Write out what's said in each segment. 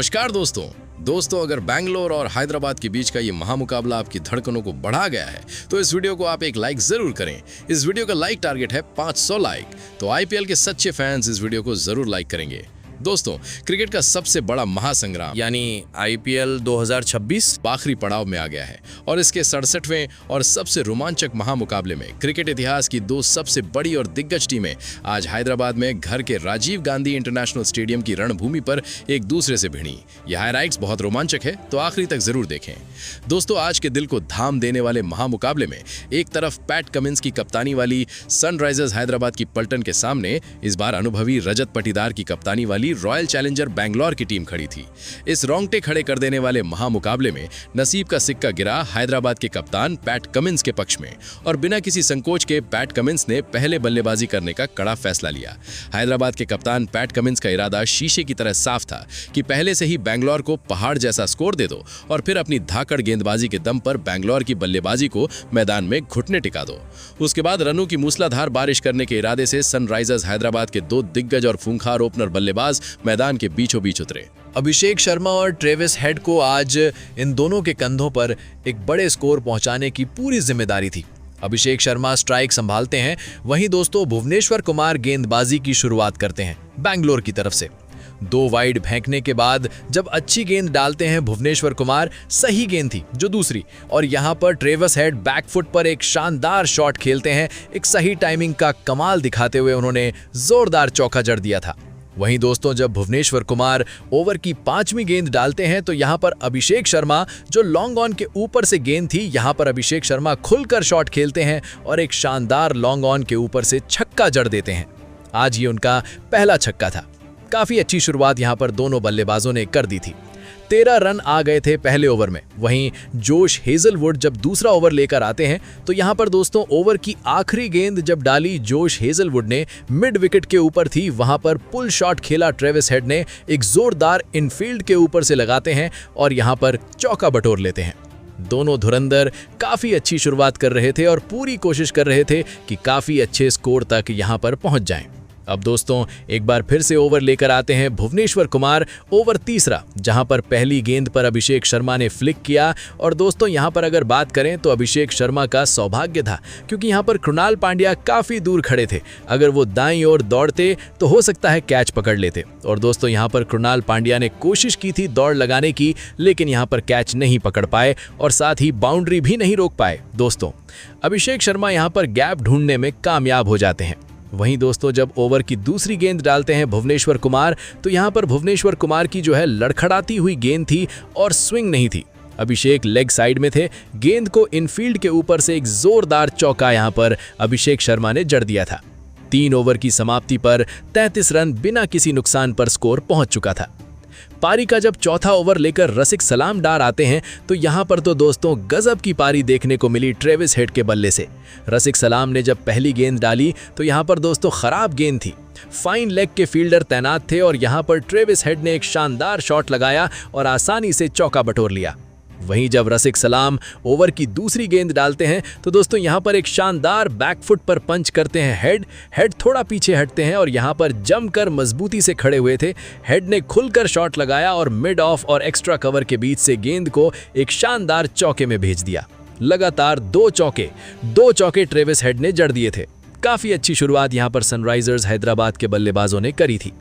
नमस्कार दोस्तों अगर बैंगलोर और हैदराबाद के बीच का ये महामुकाबला आपकी धड़कनों को बढ़ा गया है तो इस वीडियो को आप एक लाइक जरूर करें। इस वीडियो का लाइक टारगेट है 500 लाइक। तो आईपीएल के सच्चे फैंस इस वीडियो को जरूर लाइक करेंगे। दोस्तों, क्रिकेट का सबसे बड़ा महासंग्राम यानी आईपीएल 2026 आखिरी पड़ाव में आ गया है और इसके 67वें और सबसे रोमांचक महामुकाबले में क्रिकेट इतिहास की दो सबसे बड़ी और दिग्गज टीमें आज हैदराबाद में घर के राजीव गांधी इंटरनेशनल स्टेडियम की रणभूमि पर एक दूसरे से भिड़ी। यह हाइलाइट्स बहुत रोमांचक है, तो आखिरी तक जरूर देखें। दोस्तों, आज के दिल को थाम देने वाले महामुकाबले में एक तरफ पैट कमिंस की कप्तानी वाली सनराइजर्स हैदराबाद की पलटन के सामने इस बार अनुभवी रजत पाटीदार की कप्तानी वाली रॉयल चैलेंजर बैंगलोर की टीम खड़ी थी। इस रोंगटे खड़े कर देने वाले महामुकाबले में नसीब का सिक्का गिरा हैदराबाद के कप्तान पैट कमिंस के पक्ष में और बिना किसी संकोच के पैट कमिंस ने पहले बल्लेबाजी करने का कड़ा फैसला लिया। हैदराबाद के कप्तान पैट कमिंस का इरादा शीशे की तरह साफ था कि पहले से ही बैंगलोर को पहाड़ जैसा स्कोर दे दो और फिर अपनी धाकड़ गेंदबाजी के दम पर बैंगलोर की बल्लेबाजी को मैदान में घुटने टिका दो। उसके बाद रनों की मूसलाधार बारिश करने के इरादे से सनराइजर्स हैदराबाद के दो दिग्गज और खूंखार ओपनर बल्लेबाज मैदान के बीचों बीच उतरे। अभिषेक शर्मा और ट्रेविस हेड को आज इन दोनों के कंधों पर एक बड़े स्कोर पहुंचाने की पूरी जिम्मेदारी थी। अभिषेक शर्मा स्ट्राइक संभालते हैं, वहीं दोस्तों भुवनेश्वर कुमार गेंदबाजी की शुरुआत करते हैं बैंगलोर की तरफ से। 2 वाइड फेंकने के बाद जब अच्छी गेंद डालते हैं भुवनेश्वर कुमार, सही गेंद थी जो दूसरी, और यहां पर ट्रेविस हेड बैकफुट पर एक शानदार शॉट खेलते हैं। एक सही टाइमिंग का कमाल दिखाते हुए उन्होंने जोरदार चौका जड़ दिया था। वहीं दोस्तों, जब भुवनेश्वर कुमार ओवर की 5वीं गेंद डालते हैं तो यहां पर अभिषेक शर्मा जो लॉन्ग ऑन के ऊपर से गेंद थी, यहां पर अभिषेक शर्मा खुलकर शॉट खेलते हैं और एक शानदार लॉन्ग ऑन के ऊपर से छक्का जड़ देते हैं। आज ये उनका पहला छक्का था। काफी अच्छी शुरुआत यहां पर दोनों बल्लेबाजों ने कर दी थी। 13 रन आ गए थे पहले ओवर में। वहीं जोश हेजलवुड जब दूसरा ओवर लेकर आते हैं तो यहां पर दोस्तों ओवर की आखिरी गेंद जब डाली जोश हेजलवुड ने, मिड विकेट के ऊपर थी, वहां पर पुल शॉट खेला ट्रेविस हेड ने, एक जोरदार इनफील्ड के ऊपर से लगाते हैं और यहां पर चौका बटोर लेते हैं। दोनों धुरंधर काफी अच्छी शुरुआत कर रहे थे और पूरी कोशिश कर रहे थे कि काफी अच्छे स्कोर तक यहां पर पहुंच जाएं। अब दोस्तों एक बार फिर से ओवर लेकर आते हैं भुवनेश्वर कुमार, ओवर तीसरा, जहां पर पहली गेंद पर अभिषेक शर्मा ने फ्लिक किया। और दोस्तों यहां पर अगर बात करें तो अभिषेक शर्मा का सौभाग्य था, क्योंकि यहां पर कृणाल पांड्या काफी दूर खड़े थे। अगर वो दाईं ओर दौड़ते तो हो सकता है कैच पकड़ लेते। और दोस्तों यहां पर कृणाल पांड्या ने कोशिश की थी दौड़ लगाने की, लेकिन यहां पर कैच नहीं पकड़ पाए और साथ ही बाउंड्री भी नहीं रोक पाए। दोस्तों अभिषेक शर्मा यहां पर गैप ढूंढने में कामयाब हो जाते हैं। वहीं दोस्तों जब ओवर की दूसरी गेंद डालते हैं भुवनेश्वर कुमार तो यहां पर भुवनेश्वर कुमार की जो है लड़खड़ाती हुई गेंद थी और स्विंग नहीं थी। अभिषेक लेग साइड में थे, गेंद को इनफील्ड के ऊपर से एक जोरदार चौका यहां पर अभिषेक शर्मा ने जड़ दिया था। 3 ओवर की समाप्ति पर 33 रन बिना किसी नुकसान पर स्कोर पहुंच चुका था। पारी का जब चौथा ओवर लेकर रसिक सलाम डार आते हैं तो यहां पर तो दोस्तों गजब की पारी देखने को मिली ट्रेविस हेड के बल्ले से। रसिक सलाम ने जब पहली गेंद डाली तो यहां पर दोस्तों खराब गेंद थी, फाइन लेग के फील्डर तैनात थे और यहां पर ट्रेविस हेड ने एक शानदार शॉट लगाया और आसानी से चौका बटोर लिया। वहीं जब रसिक सलाम ओवर की दूसरी गेंद डालते हैं तो दोस्तों यहां पर एक शानदार बैकफुट पर पंच करते हैं हेड थोड़ा पीछे हटते हैं और यहां पर जमकर मजबूती से खड़े हुए थे। हेड ने खुलकर शॉट लगाया और मिड ऑफ और एक्स्ट्रा कवर के बीच से गेंद को एक शानदार चौके में भेज दिया। लगातार 2 चौके ट्रेविस हेड ने जड़ दिए थे। काफी अच्छी शुरुआत यहां पर सनराइजर्स हैदराबाद के बल्लेबाजों ने करी थी।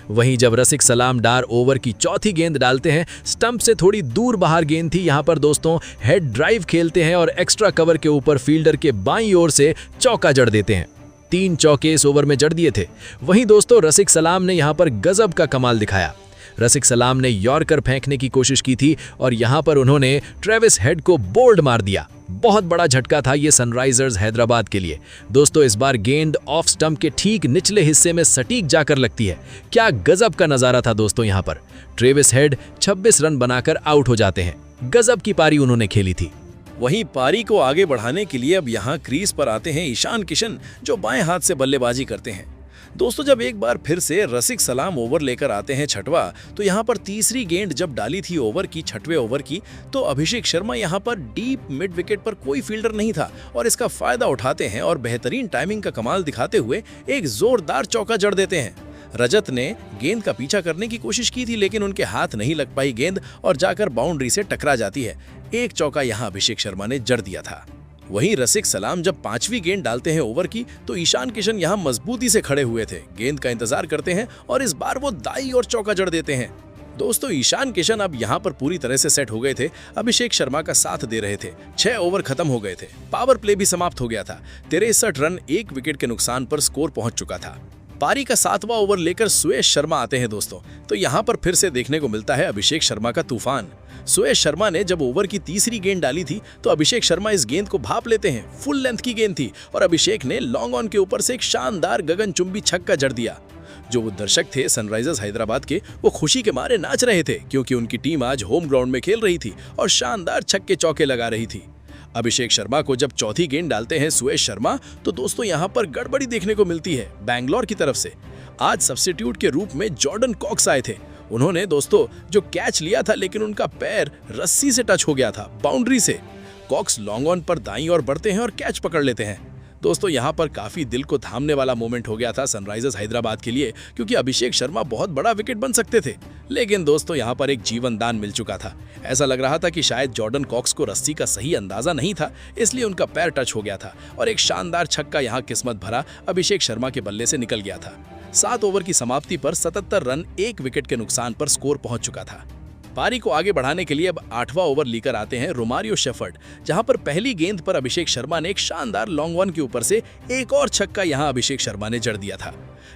वहीं जब रसिक सलाम डार ओवर की चौथी गेंद डालते हैं, स्टंप से थोड़ी दूर बाहर गेंद थी, यहां पर दोस्तों हेड ड्राइव खेलते हैं और एक्स्ट्रा कवर के ऊपर फील्डर के बाईं ओर से चौका जड़ देते हैं। 3 चौके इस ओवर में जड़ दिए थे। वहीं दोस्तों रसिक सलाम ने यहां पर गजब का कमाल दिखाया। रसिक सलाम ने यॉर्कर फेंकने की कोशिश की थी और यहां पर उन्होंने ट्रेविस हेड को बोल्ड मार दिया। बहुत बड़ा झटका था ये सनराइजर्स हैदराबाद के लिए। दोस्तों इस बार गेंद ऑफ स्टंप के ठीक निचले हिस्से में सटीक जाकर लगती है। क्या गजब का नजारा था दोस्तों। यहां पर ट्रेविस हेड 26 रन बनाकर आउट हो जाते हैं। गजब की पारी उन्होंने खेली थी। वहीं पारी को आगे बढ़ाने के लिए अब यहां क्रीज पर आते हैं ईशान किशन, जो बाएं हाथ से बल्लेबाजी करते हैं। दोस्तों जब एक बार फिर से रसिक सलाम ओवर लेकर आते हैं छठवा, तो यहां पर तीसरी गेंद जब डाली थी ओवर की 6वें ओवर की, तो अभिषेक शर्मा यहां पर डीप मिड विकेट पर कोई फील्डर नहीं था और इसका फायदा उठाते हैं और बेहतरीन टाइमिंग का कमाल दिखाते हुए एक जोरदार चौका जड़ देते हैं। रजत ने गेंद का पीछा करने की कोशिश की थी, लेकिन उनके हाथ नहीं लग पाई गेंद और जाकर बाउंड्री से टकरा जाती है। एक चौका यहां अभिषेक शर्मा ने जड़ दिया था। वहीं रसिक सलाम जब 5वीं गेंद डालते हैं ओवर की, तो ईशान किशन यहां मजबूती से खड़े हुए थे, गेंद का इंतजार करते हैं और इस बार वो दाई और चौका जड़ देते हैं। दोस्तों, ईशान किशन अब यहां पर पूरी तरह से सेट हो गए थे, अभिषेक शर्मा का साथ दे रहे थे। 6 ओवर खत्म हो गए थे, पावर प्ले भी समाप्त हो गया था। 63 रन 1 विकेट के नुकसान पर स्कोर पहुंच चुका था। पारी का 7वां ओवर लेकर सुयश शर्मा आते हैं दोस्तों, तो यहां पर फिर से देखने को मिलता है अभिषेक शर्मा का तूफान। सुयश शर्मा ने जब ओवर की तीसरी गेंद डाली थी, तो अभिषेक शर्मा इस गेंद को भाप लेते हैं। फुल लेंथ की गेंद थी और अभिषेक ने लॉन्ग ऑन के ऊपर से एक शानदार गगनचुंबी छक्का जड़ दिया। जो वो दर्शक थे सनराइजर्स हैदराबाद के, वो खुशी के मारे नाच रहे थे, क्योंकि उनकी टीम आज होम ग्राउंड में खेल रही थी और शानदार छक्के चौके लगा रही थी। अभिषेक शर्मा को जब चौथी गेंद डालते हैं सुयश शर्मा, तो दोस्तों यहां पर गड़बड़ी देखने को मिलती है बैंगलोर की तरफ से। आज सब्स्टिट्यूट के रूप में जॉर्डन कॉक्स आए थे। उन्होंने दोस्तों जो कैच लिया था, लेकिन उनका पैर रस्सी से टच हो गया था, बाउंड्री से। कॉक्स लॉन्ग ऑन पर दाईं ओर बढ़ते हैं और कैच पकड़ लेते हैं। दोस्तों, यहां पर काफी दिल को थामने वाला मोमेंट हो गया था सनराइजर्स हैदराबाद के लिए, क्योंकि अभिषेक शर्मा बहुत बड़ा विकेट बन सकते थे। लेकिन दोस्तों, यहां पर एक जीवन दान मिल चुका था। ऐसा लग रहा था कि शायद जॉर्डन कॉक्स को रस्सी का सही अंदाजा नहीं था, इसलिए उनका पैर टच हो गया था और एक शानदार छक्का यहां किस्मत भरा अभिषेक शर्मा के बल्ले से निकल गया था। 7 ओवर की समाप्ति पर 77 रन 1 विकेट के नुकसान पर स्कोर पहुंच चुका था। पारी को आगे बढ़ाने के लिए अब 8वां ओवर लेकर आते हैं रोमारियो शेफर्ड, जहां पर पहली गेंद पर अभिषेक शर्मा ने एक शानदार लॉन्ग ऑन के ऊपर से एक और छक्का यहां अभिषेक शर्मा ने जड़ दिया था।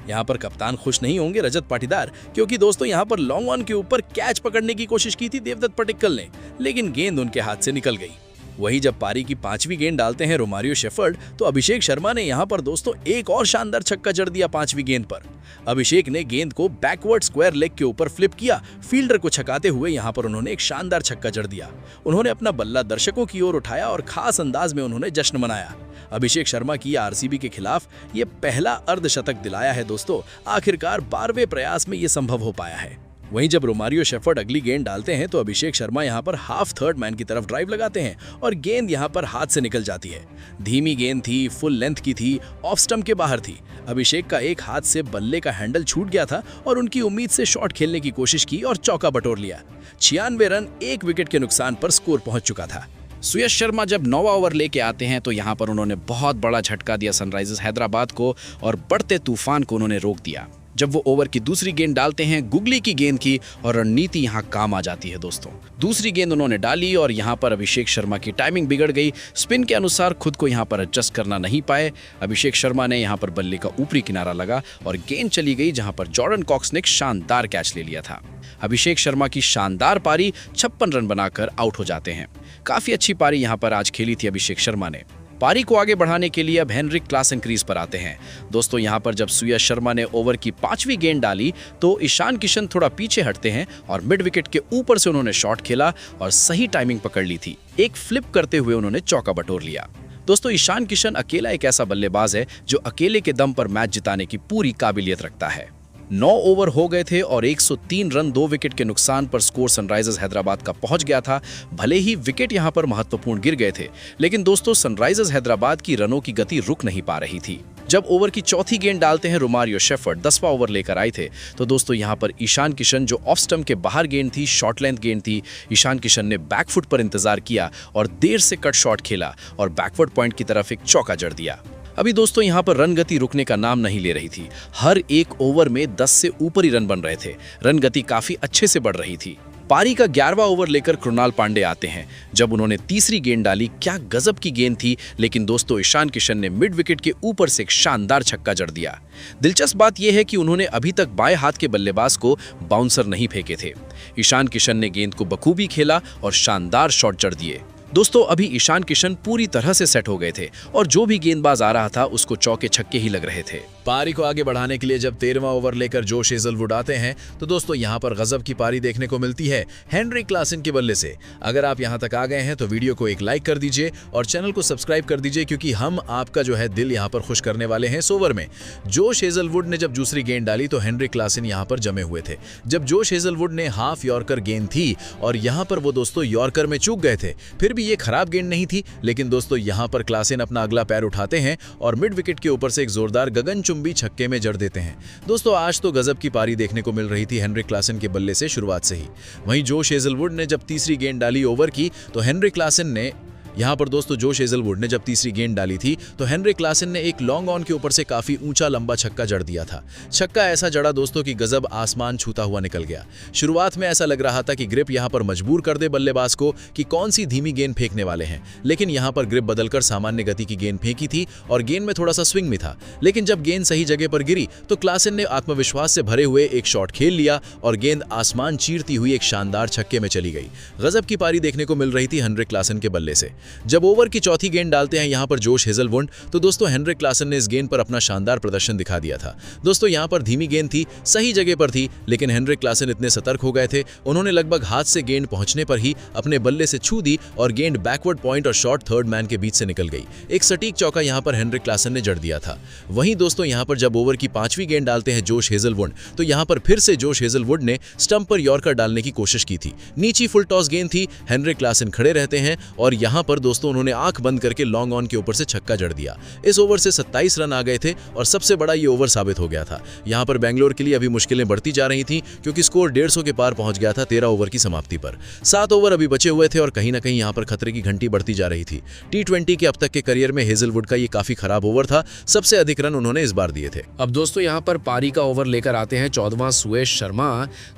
यहां पर कप्तान खुश नहीं होंगे रजत पाटीदार, क्योंकि दोस्तों यहां पर लॉन्ग ऑन के ऊपर कैच पकड़ने की कोशिश की थी देवदत्त पटिक्कल ने, लेकिन गेंद उनके हाथ से निकल गई। वहीं जब पारी की 5वीं गेंद डालते हैं रोमारियो शेफर्ड, तो अभिषेक शर्मा ने यहां पर दोस्तों एक और शानदार छक्का जड़ दिया 5वीं गेंद पर। अभिषेक ने गेंद को बैकवर्ड स्क्वायर लेग के ऊपर फ्लिप किया, फील्डर को छकाते हुए यहां पर उन्होंने एक शानदार छक्का जड़ दिया। उन्होंने अपना बल्ला दर्शकों की ओर उठाया और खास अंदाज में उन्होंने जश्न मनाया। अभिषेक शर्मा की आरसीबी के खिलाफ ये पहला अर्धशतक दिलाया है दोस्तों। आखिरकार 12वें प्रयास में ये संभव हो पाया है। वहीं जब रोमारियो शेफर्ड अगली गेंद डालते हैं, तो अभिषेक शर्मा यहां पर हाफ थर्ड मैन की तरफ ड्राइव लगाते हैं और गेंद यहां पर हाथ से निकल जाती है। धीमी गेंद थी, फुल लेंथ की थी, ऑफ स्टंप के बाहर थी। अभिषेक का एक हाथ से बल्ले का हैंडल छूट गया था और उनकी उम्मीद से शॉट खेलने की कोशिश की और चौका बटोर लिया। 96 रन 1 विकेट के नुकसान पर स्कोर पहुंच चुका था। सुयश शर्मा जब 9वां ओवर लेके आते हैं, तो यहाँ पर उन्होंने बहुत बड़ा झटका दिया सनराइजर्स हैदराबाद को और बढ़ते तूफान को उन्होंने रोक दिया। जब वो ओवर की दूसरी गेंद डालते हैं, गुगली की गेंद की, और रणनीति यहाँ काम आ जाती है दोस्तों। दूसरी गेंद उन्होंने डाली और यहाँ पर अभिषेक शर्मा की टाइमिंग बिगड़ गई। स्पिन के अनुसार खुद को यहाँ पर एडजस्ट करना नहीं पाए। अभिषेक शर्मा ने यहाँ पर बल्ले का ऊपरी किनारा लगा और गेंद चली गई, जहाँ पर जॉर्डन कॉक्स ने एक शानदार कैच ले लिया था। अभिषेक शर्मा की शानदार पारी 56 रन बनाकर आउट हो जाते हैं। काफी अच्छी पारी यहाँ पर आज खेली थी अभिषेक शर्मा ने। पारी को आगे बढ़ाने के लिए अब हेनरिक क्लासन क्रीज पर आते हैं। दोस्तों, यहां पर जब सुयश शर्मा ने ओवर की 5वीं गेंद डाली, तो ईशान किशन थोड़ा पीछे हटते हैं और मिड विकेट के ऊपर से उन्होंने शॉट खेला और सही टाइमिंग पकड़ ली थी। एक फ्लिप करते हुए उन्होंने चौका बटोर लिया। दोस्तों, ईशान किशन अकेला एक ऐसा बल्लेबाज है जो अकेले के दम पर मैच जिताने की पूरी काबिलियत रखता है। 9 ओवर हो गए थे और 103 रन 2 विकेट के नुकसान पर स्कोर सनराइजर्स हैदराबाद का पहुंच गया था। भले ही विकेट यहां पर महत्वपूर्ण गिर गए थे, लेकिन दोस्तों सनराइजर्स हैदराबाद की रनों की गति रुक नहीं पा रही थी। जब ओवर की चौथी गेंद डालते हैं रोमारियो शेफर्ड 10वां ओवर लेकर आए थे, तो दोस्तों यहां पर ईशान किशन, जो ऑफ स्टंप के बाहर गेंद थी, शॉर्ट लेंथ गेंद थी, ईशान किशन ने बैकफुट पर इंतजार किया और देर से कट शॉट खेला और बैकवर्ड पॉइंट की तरफ एक चौका जड़ दिया। अभी दोस्तों यहां पर रन गति रुकने का नाम नहीं ले रही थी। हर एक ओवर में 10 से ऊपर ही रन बन रहे थे। रन गति काफी अच्छे से बढ़ रही थी। पारी का 11वां ओवर लेकर कृणाल पांडे आते हैं। जब उन्होंने तीसरी गेंद डाली, क्या गजब की गेंद थी, लेकिन दोस्तों ईशान किशन ने मिड विकेट के ऊपर से एक शानदार छक्का जड़ दिया। दिलचस्प बात यह है कि उन्होंने अभी तक बाएं हाथ के बल्लेबाज को बाउंसर नहीं फेंके थे। ईशान किशन ने गेंद को बखूबी खेला और शानदार शॉट जड़ दिए। दोस्तों, अभी ईशान किशन पूरी तरह से सेट हो गए थे और जो भी गेंदबाज आ रहा था उसको चौके छक्के ही लग रहे थे। पारी को आगे बढ़ाने के लिए जब 13वां ओवर लेकर जोश हेजलवुड आते हैं, तो दोस्तों यहां पर गजब की पारी देखने को मिलती है हेनरिक क्लासन के बल्ले से। अगर आप यहां तक आ गए हैं तो वीडियो को एक लाइक कर दीजिए और चैनल को सब्सक्राइब कर दीजिए, क्योंकि हम आपका जो है दिल यहां पर खुश करने वाले हैं इस ओवर में। जोश हेजलवुड ने जब दूसरी गेंद डाली तो हेनरिक क्लासन यहां पर जमे हुए थे। जब जोश हेजलवुड ने हाफ यॉर्कर गेंद थी और यहां पर वो दोस्तों यॉर्कर में चूक गए थे, फिर भी भी ये खराब गेंद नहीं थी, लेकिन दोस्तों यहाँ पर क्लासेन अपना अगला पैर उठाते हैं और मिड विकेट के ऊपर से एक जोरदार गगनचुंबी छक्के में जड़ देते हैं। दोस्तों आज तो गजब की पारी देखने को मिल रही थी हेनरिक क्लासेन के बल्ले से शुरुआत से ही। वहीं जोश हेजलवुड ने जब तीसरी गेंद डाली ओवर की तो हेनरिक क्लासेन ने यहाँ पर दोस्तों जोश हेजलवुड ने जब तीसरी गेंद डाली थी तो हेनरिक क्लासेन ने एक लॉन्ग ऑन के ऊपर से काफी ऊंचा लंबा छक्का जड़ दिया था। छक्का ऐसा जड़ा दोस्तों कि गजब आसमान छूता हुआ निकल गया। शुरुआत में ऐसा लग रहा था कि ग्रिप यहाँ पर मजबूर कर दे बल्लेबाज को कि कौन सी धीमी गेंद फेंकने वाले हैं, लेकिन यहाँ पर ग्रिप बदलकर सामान्य गति की गेंद फेंकी थी और गेंद में थोड़ा सा स्विंग भी था। लेकिन जब गेंद सही जगह पर गिरी तो क्लासेन ने आत्मविश्वास से भरे हुए एक शॉट खेल लिया और गेंद आसमान चीरती हुई एक शानदार छक्के में चली गई। गजब की पारी देखने को मिल रही थी हेनरिक क्लासेन के बल्ले से। जब ओवर की चौथी गेंद डालते हैं यहाँ पर जोश हेजलवुड तो दोस्तों हेनरिक क्लासेन ने इस गेंद पर अपना शानदार प्रदर्शन दिखा दिया था। दोस्तों यहाँ पर धीमी गेंद थी, सही जगह पर थी, लेकिन हेनरिक क्लासेन इतने सतर्क हो गए थे, उन्होंने लगभग हाथ से गेंद पहुंचने पर ही अपने बल्ले से छू दी और गेंद बैकवर्ड पॉइंट और शॉर्ट थर्ड मैन के बीच से निकल गई। एक सटीक चौका यहाँ पर हेनरिक क्लासेन ने जड़ दिया था। वहीं दोस्तों यहाँ पर जब ओवर की पांचवी गेंद डालते हैं जोश हेजलवुड तो यहाँ पर फिर से जोश हेजलवुड ने स्टंप पर यॉर्कर डालने की कोशिश की थी। नीची फुल टॉस गेंद थी, हेनरिक क्लासेन खड़े रहते हैं और यहाँ पर दोस्तों उन्होंने आंख बंद करके लॉन्ग ऑन के ऊपर से छक्का जड़ दिया। इस ओवर से 27 रन आ गए थे और सबसे बड़ा ये ओवर साबित हो गया था। यहाँ पर बेंगलोर के लिए अभी मुश्किलें बढ़ती जा रही थीं क्योंकि स्कोर 150 के पार पहुंच गया था 13 ओवर की समाप्ति पर। 7 ओवर अभी बचे हुए थे और कहीं ना कहीं यहाँ पर खतरे की घंटी बढ़ती जा रही थी। T20 के अब तक के करियर में हेजलवुड का ये काफी खराब ओवर था, सबसे अधिक रन उन्होंने इस बार दिए थे। अब दोस्तों यहाँ पर पारी का ओवर लेकर आते हैं 14वां सुयश शर्मा।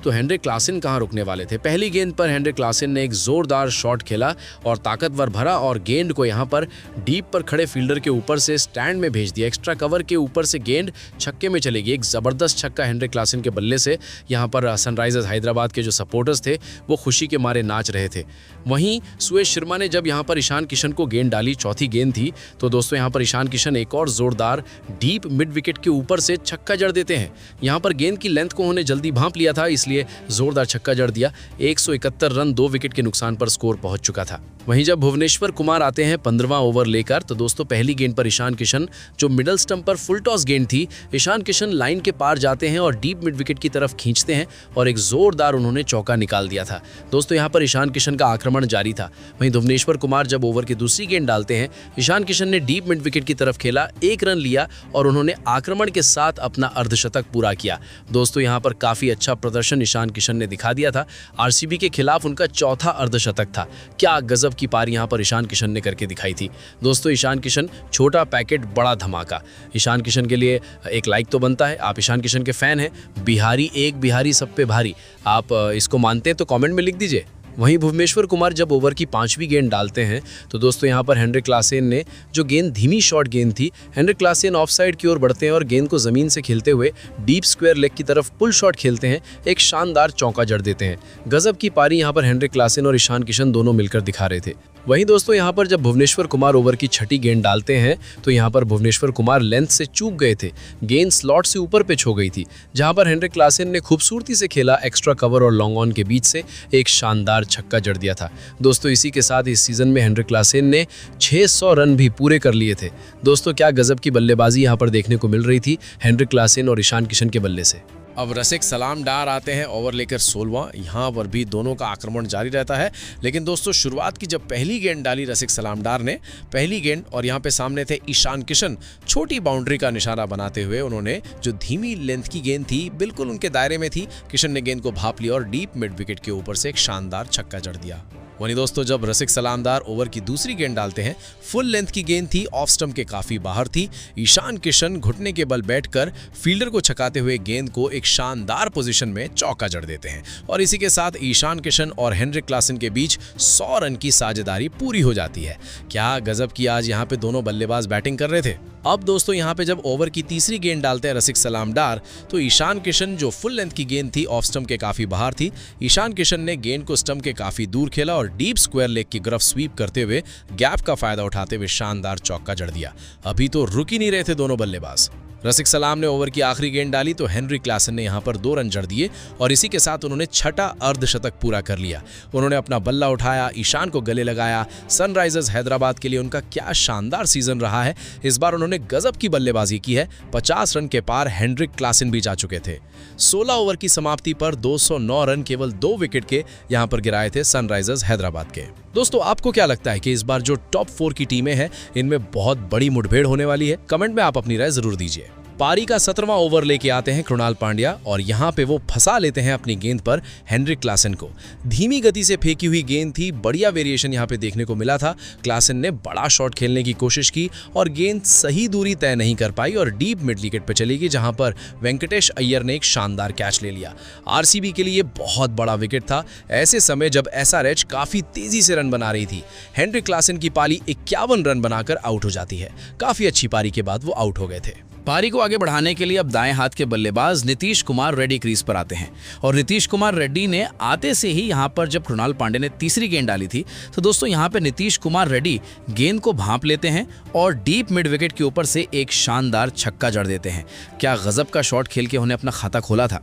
तो हेनरिक क्लासेन कहाँ रुकने वाले थे। पहली गेंद पर हेनरिक क्लासेन ने एक जोरदार शॉट खेला और ताकतवर भरा और गेंद को यहाँ पर डीप पर खड़े फील्डर के ऊपर से स्टैंड में भेज दिया। एक्स्ट्रा कवर के ऊपर से गेंद छक्के में चलेगी। एक जबरदस्त छक्का हेनरिक क्लासेन के बल्ले से यहाँ पर सनराइजर्स हैदराबाद के जो सपोर्टर्स थे वो खुशी के मारे नाच रहे थे। वहीं सुयश शर्मा ने जब यहाँ पर ईशान किशन को गेंद डाली, चौथी गेंद थी, तो दोस्तों यहाँ पर ईशान किशन एक और जोरदार डीप मिड विकेट के ऊपर से छक्का जड़ देते हैं। यहाँ पर गेंद की लेंथ को उन्होंने जल्दी भांप लिया था, इसलिए जोरदार छक्का जड़ दिया। 171 रन 2 विकेट के नुकसान पर स्कोर पहुंच चुका था। वहीं जब भुवनेश्वर कुमार आते हैं 15वां ओवर लेकर तो दोस्तों पहली गेंद पर ईशान किशन जो मिडल स्टंप पर फुल टॉस गेंद थी, ईशान किशन लाइन के पार जाते हैं और डीप मिड विकेट की तरफ खींचते हैं और एक जोरदार उन्होंने चौका निकाल दिया था। दोस्तों यहाँ पर ईशान किशन का आक्रमण जारी था। वहीं भुवनेश्वर कुमार जब ओवर की दूसरी गेंद डालते हैं, ईशान किशन ने डीप मिड विकेट की तरफ खेला, 1 रन लिया और उन्होंने आक्रमण के साथ अपना अर्धशतक पूरा किया। दोस्तों यहाँ पर काफी अच्छा प्रदर्शन ईशान किशन ने दिखा दिया था। आरसीबी के खिलाफ उनका चौथा अर्धशतक था। क्या गजब की पारी यहाँ पर ईशान किशन ने करके दिखाई थी। दोस्तों ईशान किशन छोटा पैकेट बड़ा धमाका। ईशान किशन के लिए एक लाइक तो बनता है। आप ईशान किशन के फैन हैं। बिहारी एक बिहारी सब पे भारी, आप इसको मानते हैं तो कमेंट में लिख दीजिए। वहीं भुवनेश्वर कुमार जब ओवर की 5वीं गेंद डालते हैं तो दोस्तों यहाँ पर हेनरिक क्लासेन ने जो गेंद धीमी शॉट गेंद थी, हेनरिक क्लासेन ऑफ साइड की ओर बढ़ते हैं और गेंद को जमीन से खेलते हुए डीप स्क्वायर लेग की तरफ पुल शॉट खेलते हैं, एक शानदार चौका जड़ देते हैं। गजब की पारी यहाँ पर हेनरिक क्लासेन और ईशान किशन दोनों मिलकर दिखा रहे थे। वहीं दोस्तों यहाँ पर जब भुवनेश्वर कुमार ओवर की 6ठी गेंद डालते हैं तो यहाँ पर भुवनेश्वर कुमार लेंथ से चूक गए थे। गेंद स्लॉट से ऊपर पिच हो गई थी, जहाँ पर हेनरिक क्लासेन ने खूबसूरती से खेला, एक्स्ट्रा कवर और लॉन्ग ऑन के बीच से एक शानदार छक्का जड़ दिया था। दोस्तों इसी के साथ इस सीजन में हेनरिक क्लासेन ने 600 रन भी पूरे कर लिए थे। दोस्तों क्या गजब की बल्लेबाजी यहाँ पर देखने को मिल रही थी हेनरिक क्लासेन और ईशान किशन के बल्ले से। अब रसिक सलाम डार आते हैं ओवर लेकर 16वां। यहाँ पर भी दोनों का आक्रमण जारी रहता है, लेकिन दोस्तों शुरुआत की जब पहली गेंद डाली रसिक सलाम डार ने, पहली गेंद और यहाँ पे सामने थे ईशान किशन, छोटी बाउंड्री का निशाना बनाते हुए उन्होंने जो धीमी लेंथ की गेंद थी बिल्कुल उनके दायरे में थी, किशन ने गेंद को भाप लिया और डीप मिड विकेट के ऊपर से एक शानदार छक्का जड़ दिया। वहीं दोस्तों जब रसिक सलामदार ओवर की दूसरी गेंद डालते हैं, फुल लेंथ की गेंद थी, ऑफ स्टंप के काफी बाहर थी। ईशान किशन घुटने के बल बैठकर फील्डर को छकाते हुए गेंद को एक शानदार पोजीशन में चौका जड़ देते हैं और इसी के साथ ईशान किशन और हेनरिक क्लासेन के बीच 100 रन की साझेदारी पूरी हो जाती है। क्या गजब की आज यहाँ पे दोनों बल्लेबाज बैटिंग कर रहे थे। अब दोस्तों यहाँ पे जब ओवर की तीसरी गेंद डालते हैं रसिक सलामडार, तो ईशान किशन जो फुल लेंथ की गेंद थी ऑफ स्टंप के काफी बाहर थी, ईशान किशन ने गेंद को स्टंप के काफी दूर खेला और डीप स्क्वायर लेग की तरफ स्वीप करते हुए गैप का फायदा उठाते हुए शानदार चौका जड़ दिया। अभी तो रुक ही नहीं रहे थे दोनों बल्लेबाज। रसिक सलाम ने ओवर की आखिरी गेंद डाली तो हेनरिक क्लासेन ने यहां पर 2 रन जड़ दिए और इसी के साथ उन्होंने छठा अर्धशतक पूरा कर लिया। उन्होंने अपना बल्ला उठाया, ईशान को गले लगाया। सनराइजर्स हैदराबाद के लिए उनका क्या शानदार सीजन रहा है। इस बार उन्होंने गजब की बल्लेबाजी की है। 50 रन के पार हेनरिक क्लासेन भी जा चुके थे। 16 ओवर की समाप्ति पर 209 रन केवल 2 विकेट के यहां पर गिराए थे सनराइजर्स हैदराबाद के। दोस्तों, आपको क्या लगता है कि इस बार जो टॉप 4 की टीमें हैं इनमें बहुत बड़ी मुठभेड़ होने वाली है? कमेंट में आप अपनी राय जरूर दीजिए। पारी का 17वां ओवर लेके आते हैं कृणाल पांड्या और यहां पे वो फंसा लेते हैं अपनी गेंद पर हेनरिक क्लासन को। धीमी गति से फेंकी हुई गेंद थी, बढ़िया वेरिएशन यहां पे देखने को मिला था। क्लासन ने बड़ा शॉट खेलने की कोशिश की और गेंद सही दूरी तय नहीं कर पाई और डीप मिड विकेट पे चली गई, जहां पर वेंकटेश अय्यर ने एक शानदार कैच ले लिया। आरसीबी के लिए बहुत बड़ा विकेट था ऐसे समय जब एसआरएच काफी तेजी से रन बना रही थी। हेनरिक क्लासन की पारी 51 रन बनाकर आउट हो जाती है। काफी अच्छी पारी के बाद वो आउट हो गए थे। पारी को आगे बढ़ाने के लिए अब दाएं हाथ के बल्लेबाज नीतीश कुमार रेड्डी क्रीज पर आते हैं और नीतीश कुमार रेड्डी ने आते से ही यहां पर जब कृणाल पांड्या ने तीसरी गेंद डाली थी तो दोस्तों यहां पे नीतीश कुमार रेड्डी गेंद को भांप लेते हैं और डीप मिड विकेट के ऊपर से एक शानदार छक्का जड़ देते हैं। क्या गजब का शॉट खेल के उन्हें अपना खाता खोला था।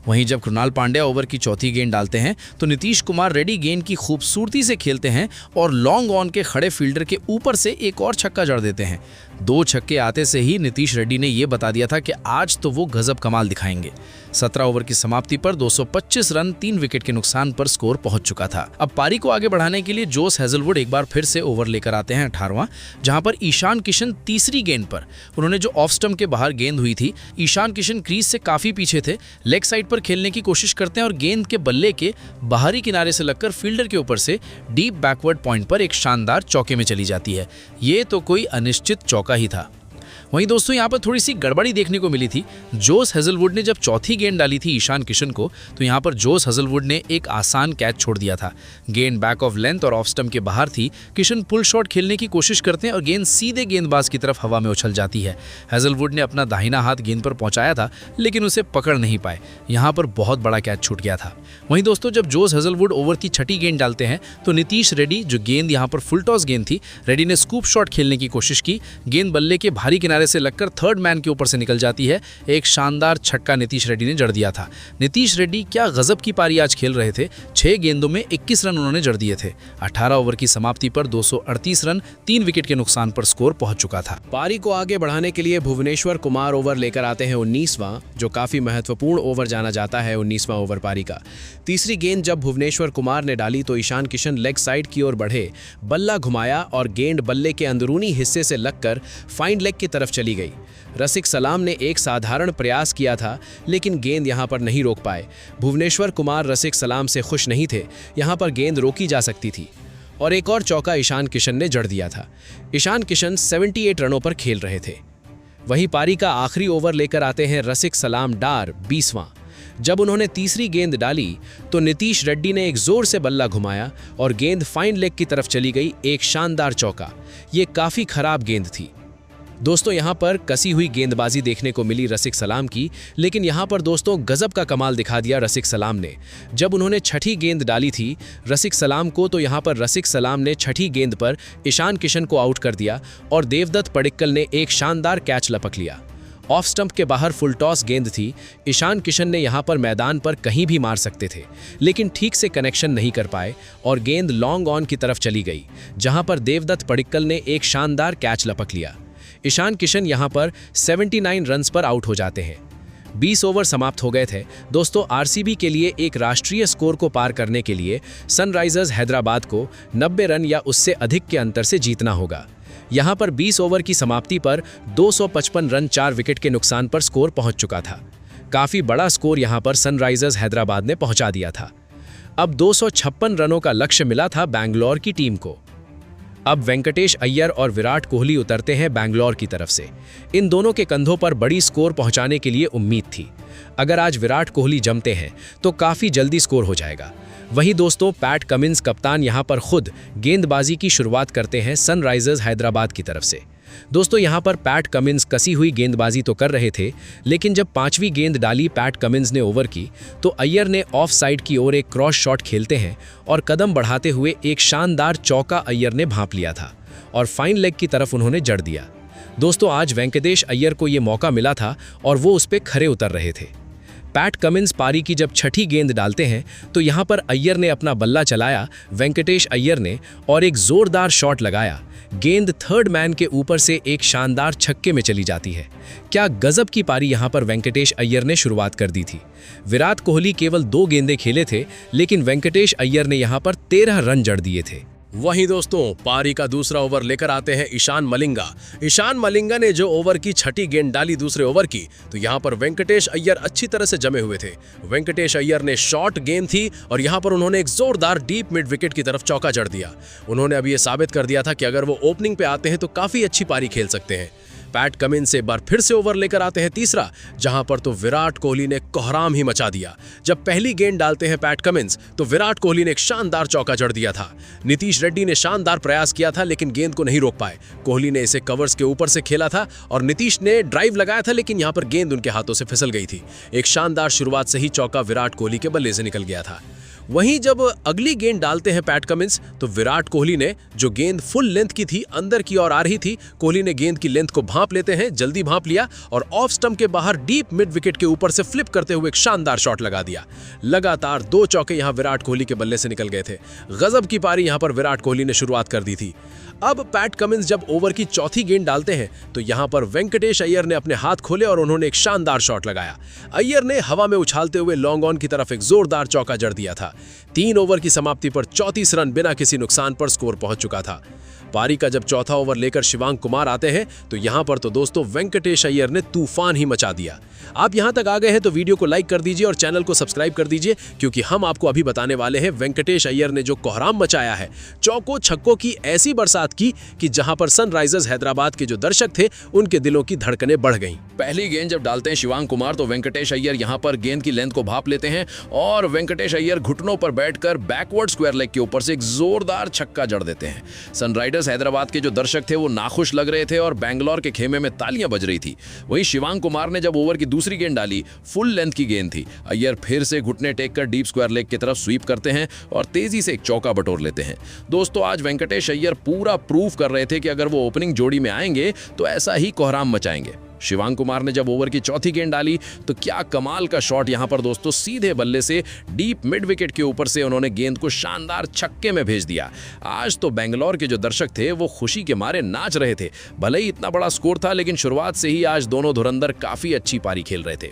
वहीं जब कृणाल पांड्या ओवर की चौथी गेंद डालते हैं तो नीतीश कुमार रेड्डी गेंद की खूबसूरती से खेलते हैं और लॉन्ग ऑन के खड़े फील्डर के ऊपर से एक और छक्का जड़ देते हैं। 2 छक्के आते से ही नीतीश रेड्डी ने यह बता दिया था कि आज तो वो गजब कमाल दिखाएंगे। 17 ओवर की समाप्ति पर 225 रन 3 विकेट के नुकसान पर स्कोर पहुंच चुका था। अब पारी को आगे बढ़ाने के लिए जोस हेजलवुड एक बार फिर से ओवर लेकर आते हैं 18वां, जहां पर ईशान किशन तीसरी गेंद पर उन्होंने जो ऑफ स्टंप के बाहर गेंद हुई थी, ईशान किशन क्रीज से काफी पीछे थे, लेग साइड पर खेलने की कोशिश करते हैं और गेंद के बल्ले के बाहरी किनारे से लगकर फील्डर के ऊपर से डीप बैकवर्ड पॉइंट पर एक शानदार चौके में चली जाती है। ये तो कोई अनिश्चित चौका ही था। वहीं दोस्तों यहाँ पर थोड़ी सी गड़बड़ी देखने को मिली थी। जोस हेजलवुड ने जब चौथी गेंद डाली थी ईशान किशन को तो यहाँ पर जोस हेजलवुड ने एक आसान कैच छोड़ दिया था। गेंद बैक ऑफ लेंथ और ऑफ स्टंप के बाहर थी। किशन पुल शॉट खेलने की कोशिश करते हैं और गेंद सीधे गेंदबाज की तरफ हवा में उछल जाती है। हेजलवुड ने अपना दाहिना हाथ गेंद पर पहुंचाया था लेकिन उसे पकड़ नहीं पाए। यहाँ पर बहुत बड़ा कैच छूट गया था। वहीं दोस्तों जब जोस हेजलवुड ओवर की छठी गेंद डालते हैं तो नीतीश रेड्डी, जो गेंद यहाँ पर फुल टॉस गेंद थी, रेड्डी ने स्कूप शॉट खेलने की कोशिश की। गेंद बल्ले के भारी किनारे से लगकर थर्ड मैन के ऊपर से निकल जाती है। एक शानदार छक्का नीतीश रेड्डी ने जड़ दिया था। नीतीश रेड्डी क्या गजब की पारी आज खेल रहे थे। 6 गेंदों में 21 रन उन्होंने जड़ दिए थे। 18 ओवर की समाप्ति पर 238 रन 3 विकेट के नुकसान पर स्कोर पहुंच चुका था। पारी को आगे बढ़ाने के लिए भुवनेश्वर कुमार ओवर लेकर आते हैं 19वां, जो काफी महत्वपूर्ण ओवर जाना जाता है 19वां ओवर पारी का। तीसरी गेंद जब भुवनेश्वर कुमार ने डाली तो ईशान किशन लेग साइड की ओर बढ़े, बल्ला घुमाया और गेंद बल्ले के अंदरूनी हिस्से से लगकर फाइन लेग की तरफ चली गई। रसिक सलाम ने एक साधारण प्रयास किया था लेकिन गेंद यहां पर नहीं रोक पाए। भुवनेश्वर कुमार रसिक सलाम से खुश नहीं थे। यहां पर गेंद रोकी जा सकती थी और एक और चौका ईशान किशन ने जड़ दिया था। ईशान किशन 78 रनों पर खेल रहे थे। वहीं पारी का आखिरी ओवर लेकर आते हैं रसिक सलाम डार 20वां। जब उन्होंने तीसरी गेंद डाली तो नीतीश रेड्डी ने एक जोर से बल्ला घुमाया और गेंद फाइन लेग की तरफ चली गई। एक शानदार चौका। ये काफी खराब गेंद थी। दोस्तों यहाँ पर कसी हुई गेंदबाजी देखने को मिली रसिक सलाम की, लेकिन यहाँ पर दोस्तों गजब का कमाल दिखा दिया रसिक सलाम ने। जब उन्होंने छठी गेंद डाली थी रसिक सलाम को तो यहाँ पर रसिक सलाम ने छठी गेंद पर ईशान किशन को आउट कर दिया और देवदत्त पडिक्कल ने एक शानदार कैच लपक लिया। ऑफ स्टंप के बाहर फुल टॉस गेंद थी। ईशान किशन ने यहाँ पर मैदान पर कहीं भी मार सकते थे लेकिन ठीक से कनेक्शन नहीं कर पाए और गेंद लॉन्ग ऑन की तरफ चली गई, जहाँ पर देवदत्त पडिक्कल ने एक शानदार कैच लपक लिया। ईशान किशन यहां पर 79 रन्स पर आउट हो जाते हैं। 20 ओवर समाप्त हो गए थे। दोस्तों आरसीबी के लिए एक राष्ट्रीय स्कोर को पार करने के लिए सनराइजर्स हैदराबाद को 90 रन या उससे अधिक के अंतर से जीतना होगा। यहां पर 20 ओवर की समाप्ति पर 255 रन 4 विकेट के नुकसान पर स्कोर पहुंच चुका था। काफी बड़ा स्कोर यहां पर सनराइजर्स हैदराबाद ने पहुंचा दिया था। अब 256 रनों का लक्ष्य मिला था बैंगलोर की टीम को। अब वेंकटेश अय्यर और विराट कोहली उतरते हैं बैंगलोर की तरफ से। इन दोनों के कंधों पर बड़ी स्कोर पहुंचाने के लिए उम्मीद थी। अगर आज विराट कोहली जमते हैं तो काफी जल्दी स्कोर हो जाएगा। वहीं दोस्तों पैट कमिंस कप्तान यहां पर खुद गेंदबाजी की शुरुआत करते हैं सनराइजर्स हैदराबाद की तरफ से। दोस्तों यहां पर पैट कमिंस कसी हुई गेंदबाजी तो कर रहे थे लेकिन जब 5वीं गेंद डाली पैट कमिंस ने ओवर की तो अय्यर ने ऑफ साइड की ओर एक क्रॉस शॉट खेलते हैं और कदम बढ़ाते हुए एक शानदार चौका अय्यर ने भांप लिया था और फाइन लेग की तरफ उन्होंने जड़ दिया। दोस्तों आज वेंकटेश अय्यर को ये मौका मिला था और वो उस पर खरे उतर रहे थे। पैट कमिंस पारी की जब छठी गेंद डालते हैं तो यहाँ पर अय्यर ने अपना बल्ला चलाया, वेंकटेश अय्यर ने, और एक जोरदार शॉट लगाया। गेंद थर्ड मैन के ऊपर से एक शानदार छक्के में चली जाती है। क्या गजब की पारी यहाँ पर वेंकटेश अय्यर ने शुरुआत कर दी थी। विराट कोहली केवल 2 गेंदें खेले थे, लेकिन वेंकटेश अय्यर ने यहाँ पर 13 रन जड़ दिए थे। वहीं दोस्तों पारी का दूसरा ओवर लेकर आते हैं ईशान मलिंगा। ईशान मलिंगा ने जो ओवर की छठी गेंद डाली दूसरे ओवर की, तो यहाँ पर वेंकटेश अय्यर अच्छी तरह से जमे हुए थे। वेंकटेश अय्यर ने शॉर्ट गेंद थी और यहाँ पर उन्होंने एक जोरदार डीप मिड विकेट की तरफ चौका जड़ दिया। उन्होंने अभी ये साबित कर दिया था कि अगर वो ओपनिंग पे आते हैं तो काफी अच्छी पारी खेल सकते हैं। पैट कमिंस एक बार फिर से ओवर लेकर आते हैं तीसरा, जहां पर तो विराट कोहली ने कोहराम ही मचा दिया। जब पहली गेंद डालते हैं पैट कमिंस तो विराट कोहली ने एक शानदार चौका जड़ दिया था। नीतीश रेड्डी ने शानदार प्रयास किया था लेकिन गेंद को नहीं रोक पाए। कोहली ने इसे कवर्स के ऊपर से खेला था और नीतीश ने ड्राइव लगाया था, लेकिन यहां पर गेंद उनके हाथों से फिसल गई थी। एक शानदार शुरुआत से ही चौका विराट कोहली के बल्ले से निकल गया था। वहीं जब अगली गेंद डालते हैं पैट कमिंस तो विराट कोहली ने, जो गेंद फुल लेंथ की थी, अंदर की ओर आ रही थी, कोहली ने गेंद की लेंथ को भांप लेते हैं, जल्दी भांप लिया और ऑफ स्टंप के बाहर डीप मिड विकेट के ऊपर से फ्लिप करते हुए एक शानदार शॉट लगा दिया। लगातार 2 चौके यहां विराट कोहली के बल्ले से निकल गए थे। गजब की पारी यहां पर विराट कोहली ने शुरुआत कर दी थी। अब पैट कमिंस जब ओवर की चौथी गेंद डालते हैं तो यहां पर वेंकटेश अय्यर ने अपने हाथ खोले और उन्होंने एक शानदार शॉट लगाया। अय्यर ने हवा में उछालते हुए लॉन्ग ऑन की तरफ एक जोरदार चौका जड़ दिया था। 3 ओवर की समाप्ति पर 34 रन बिना किसी नुकसान पर स्कोर पहुंच चुका था। पारी का जब चौथा ओवर लेकर शिवांग कुमार आते हैं तो यहां पर तो दोस्तों वेंकटेश अय्यर ने तूफान ही मचा दिया। आप यहां तक आ गए हैं तो वीडियो को लाइक कर दीजिए और चैनल को सब्सक्राइब कर दीजिए, क्योंकि हम आपको अभी बताने वाले हैं वेंकटेश अय्यर ने जो कोहराम मचाया है, चौकों छक्कों की ऐसी बरसात की कि जहां पर सनराइजर्स हैदराबाद के जो दर्शक थे उनके दिलों की धड़कनें बढ़ गईं। पहली गेंद जब डालते हैं शिवांग कुमार तो वेंकटेश अय्यर यहां पर गेंद की लेंथ को भांप लेते हैं और वेंकटेश अय्यर घुटनों पर बैठकर बैकवर्ड स्क्वायर लेग के ऊपर से एक जोरदार छक्का जड़ देते हैं। सनराइजर्स हैदराबाद के जो दर्शक थे वो नाखुश लग रहे थे और बैंगलोर के खेमे में तालियां बज रही थी। वहीं शिवांग कुमार ने जब ओवर की दूसरी गेंद डाली, फुल लेंथ की गेंद थी, अय्यर फिर से घुटने टेक कर डीप स्क्वायर लेग की तरफ स्वीप करते हैं और तेजी से एक चौका बटोर लेते हैं। दोस्तों आज वेंकटेश अय्यर पूरा प्रूफ कर रहे थे कि अगर वो ओपनिंग जोड़ी में आएंगे तो ऐसा ही कोहराम मचाएंगे। शिवांग कुमार ने जब ओवर की चौथी गेंद डाली तो क्या कमाल का शॉट यहां पर दोस्तों, सीधे बल्ले से डीप मिड विकेट के ऊपर से उन्होंने गेंद को शानदार छक्के में भेज दिया। आज तो बेंगलोर के जो दर्शक थे वो खुशी के मारे नाच रहे थे। भले ही इतना बड़ा स्कोर था, लेकिन शुरुआत से ही आज दोनों धुरंधर काफी अच्छी पारी खेल रहे थे।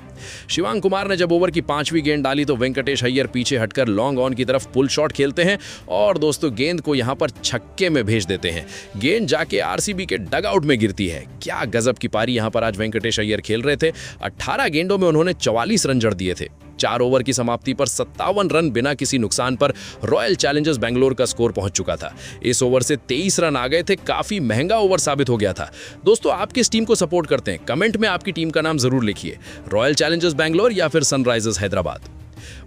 शिवांग कुमार ने जब ओवर की 5वीं गेंद डाली तो वेंकटेश अय्यर पीछे हटकर लॉन्ग ऑन की तरफ पुल शॉट खेलते हैं और दोस्तों गेंद को यहां पर छक्के में भेज देते हैं। गेंद जाके आरसीबी के डगआउट में गिरती है। क्या गजब की पारी यहां पर आज वेंकटेश अय्यर खेल रहे थे। 18 गेंदों में उन्होंने 44 रन जड़ दिए थे। 4 ओवर की समाप्ति पर 57 रन बिना किसी नुकसान पर रॉयल चैलेंजर्स बेंगलोर का स्कोर पहुंच चुका था। इस ओवर से 23 रन आ गए थे। काफी महंगा ओवर साबित हो गया था। दोस्तों आप किस टीम को सपोर्ट करते हैं? कमेंट में आपकी टीम का नाम जरूर लिखिए, रॉयल चैलेंजर्स बेंगलोर या फिर सनराइजर्स हैदराबाद।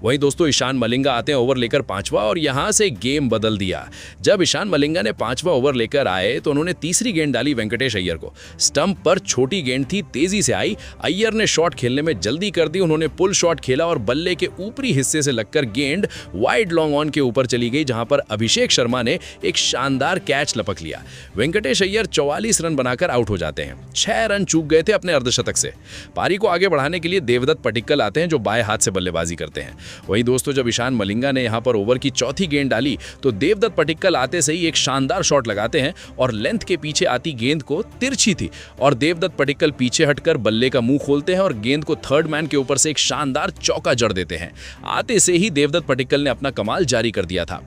वहीं दोस्तों ईशान मलिंगा आते हैं ओवर लेकर 5वां और यहां से गेम बदल दिया। जब ईशान मलिंगा ने 5वां ओवर लेकर आए तो उन्होंने तीसरी गेंद डाली वेंकटेश अय्यर को। स्टंप पर छोटी गेंद थी, तेजी से आई। अय्यर ने शॉट खेलने में जल्दी कर दी। उन्होंने पुल शॉट खेला और बल्ले के ऊपरी हिस्से से लगकर गेंद वाइड लॉन्ग ऑन के ऊपर चली गई, जहां पर अभिषेक शर्मा ने एक शानदार कैच लपक लिया। वेंकटेश अय्यर 44 रन बनाकर आउट हो जाते हैं। 6 रन चूक गए थे अपने अर्धशतक से। पारी को आगे बढ़ाने के लिए देवदत्त पटिक्कल आते हैं जो बाएं हाथ से बल्लेबाजी करते हैं। वहीं दोस्तों जब ईशान मलिंगा ने यहां पर ओवर की चौथी गेंद डाली तो देवदत्त पटिक्कल आते से ही एक शानदार शॉट लगाते हैं और लेंथ के पीछे आती गेंद को, तिरछी थी, और देवदत्त पटिक्कल पीछे हटकर बल्ले का मुंह खोलते हैं और गेंद को थर्ड मैन के ऊपर से एक शानदार चौका जड़ देते हैं। आते से ही देवदत्त पटिक्कल ने अपना कमाल जारी कर दिया था।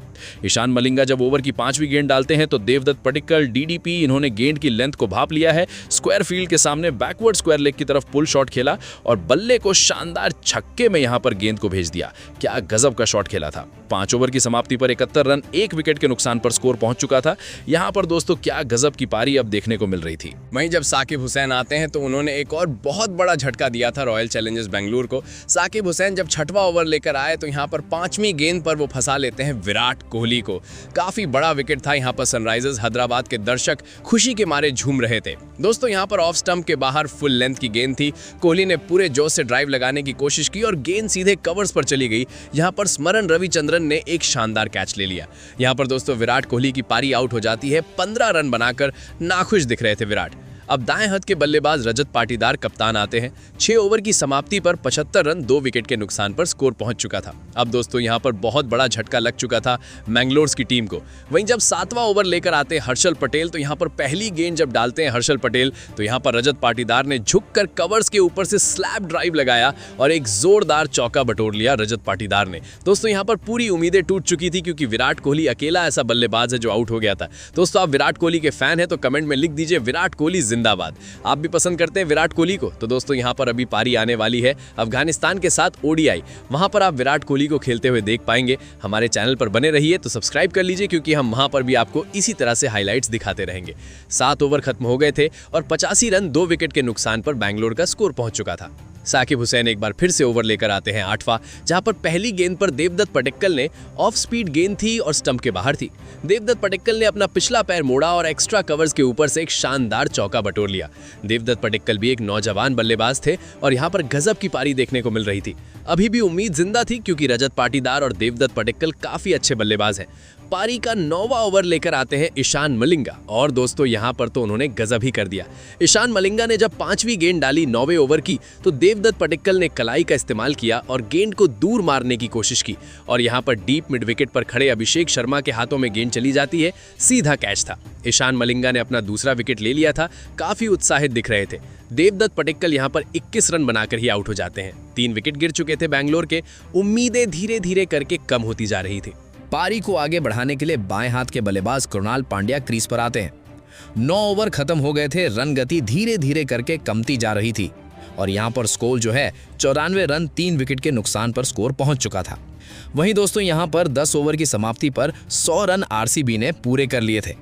ईशान मलिंगा जब ओवर की 5वीं गेंद डालते हैं तो देवदत्त पटिक्कल डीडीपी, इन्होंने गेंद की लेंथ को भांप लिया है। स्क्वायर फील्ड के सामने बैकवर्ड स्क्वायर लेग की तरफ पुल शॉट खेला और बल्ले को शानदार छक्के में यहां पर गेंद को भेज दिया। क्या गजब का शॉट खेला था। 5 ओवर की समाप्ति पर 71 रन, 1 विकेट के नुकसान पर स्कोर पहुंच चुका था। यहां पर दोस्तों क्या गजब की पारी अब देखने को मिल रही थी। वहीं जब साकिब हुसैन आते हैं तो उन्होंने एक और बहुत बड़ा झटका दिया था रॉयल चैलेंजर्स बेंगलुरु को। साकिब हुसैन जब 6वां ओवर लेकर आए तो यहां पर 5वीं गेंद पर वो फंसा लेते हैं विराट कोहली को। काफी बड़ा विकेट था। यहां पर सनराइजर्स हैदराबाद के दर्शक खुशी के मारे झूम रहे थे। दोस्तों यहां पर ऑफ स्टंप के बाहर फुल लेंथ की गेंद थी। कोहली ने पूरे जोश से ड्राइव लगाने की कोशिश की और गेंद सीधे कवर्स पर चली गई। यहां पर स्मरण रविचंद्रन ने एक शानदार कैच ले लिया। यहां पर दोस्तों विराट कोहली की पारी आउट हो जाती है। 15 रन बनाकर नाखुश दिख रहे थे विराट। अब दाएं हाथ के बल्लेबाज रजत पाटीदार कप्तान आते हैं। 6 ओवर की समाप्ति पर 75 रन 2 विकेट के नुकसान पर स्कोर पहुंच चुका था। अब दोस्तों यहां पर बहुत बड़ा झटका लग चुका था मैंगलोर्स की टीम को। वहीं जब 7वां ओवर लेकर आते हैं हर्षल पटेल, तो यहां पर पहली गेंद जब डालते हैं हर्षल पटेल, तो यहां पर रजत पाटीदार ने झुककर कवर्स के ऊपर से स्लैप ड्राइव लगाया और एक जोरदार चौका बटोर लिया रजत पाटीदार ने। दोस्तों यहां पर पूरी उम्मीदें टूट चुकी थी, क्योंकि विराट कोहली अकेला ऐसा बल्लेबाज है जो आउट हो गया था। दोस्तों आप विराट कोहली के फैन हैं तो कमेंट में लिख दीजिए विराट कोहली जिंदाबाद। आप भी पसंद करते हैं विराट कोहली को? तो दोस्तों यहां पर अभी पारी आने वाली है अफगानिस्तान के साथ ओडीआई, वहां पर आप विराट कोहली को खेलते हुए देख पाएंगे। हमारे चैनल पर बने रहिए, तो सब्सक्राइब कर लीजिए, क्योंकि हम वहां पर भी आपको इसी तरह से हाइलाइट्स दिखाते रहेंगे। 7 ओवर खत्म हो गए थे और 85 रन 2 विकेट के नुकसान पर बैंगलोर का स्कोर पहुंच चुका था। साकिब हुसैन एक बार फिर से ओवर लेकर आते हैं 8वां, जहां पर पहली गेंद पर देवदत्त पडिक्कल ने ऑफ स्पीड गेंद थी और स्टंप के बाहर थी। देवदत्त पडिक्कल ने अपना पिछला पैर मोड़ा और एक्स्ट्रा कवर्स के ऊपर से एक शानदार चौका बटोर लिया। देवदत्त पडिक्कल भी एक नौजवान बल्लेबाज थे और यहां पर गजब की पारी देखने को मिल रही थी। अभी भी उम्मीद जिंदा थी, क्योंकि रजत पाटीदार और देवदत्त पडिक्कल काफी अच्छे बल्लेबाज हैं। पारी का 9वां ओवर लेकर आते हैं ईशान मलिंगा, और दोस्तों यहां पर तो उन्होंने गजब ही कर दिया। ईशान मलिंगा ने जब 5वीं गेंद डाली 9वें ओवर की, तो देवदत्त पडिक्कल ने कलाई का इस्तेमाल किया और गेंद को दूर मारने की कोशिश की, और यहां पर डीप मिड विकेट पर खड़े अभिषेक शर्मा के हाथों में गेंद चली जाती है। सीधा कैच था। ईशान मलिंगा ने अपना दूसरा विकेट ले लिया था। काफी उत्साहित दिख रहे थे। देवदत्त पडिक्कल यहां पर 21 रन बनाकर ही आउट हो जाते हैं। 3 विकेट गिर चुके थे बैंगलोर के। उम्मीदें धीरे धीरे करके कम होती जा रही थी। पारी को आगे बढ़ाने के लिए बाएं हाथ के बल्लेबाज कृणाल पांड्या क्रीज पर आते हैं। 9 ओवर खत्म हो गए थे। रन गति धीरे धीरे करके कमती जा रही थी और यहां पर स्कोर जो है 94 रन 3 विकेट के नुकसान पर स्कोर पहुंच चुका था। वहीं दोस्तों यहां पर 10 ओवर की समाप्ति पर 100 रन आरसीबी ने पूरे कर लिए थे।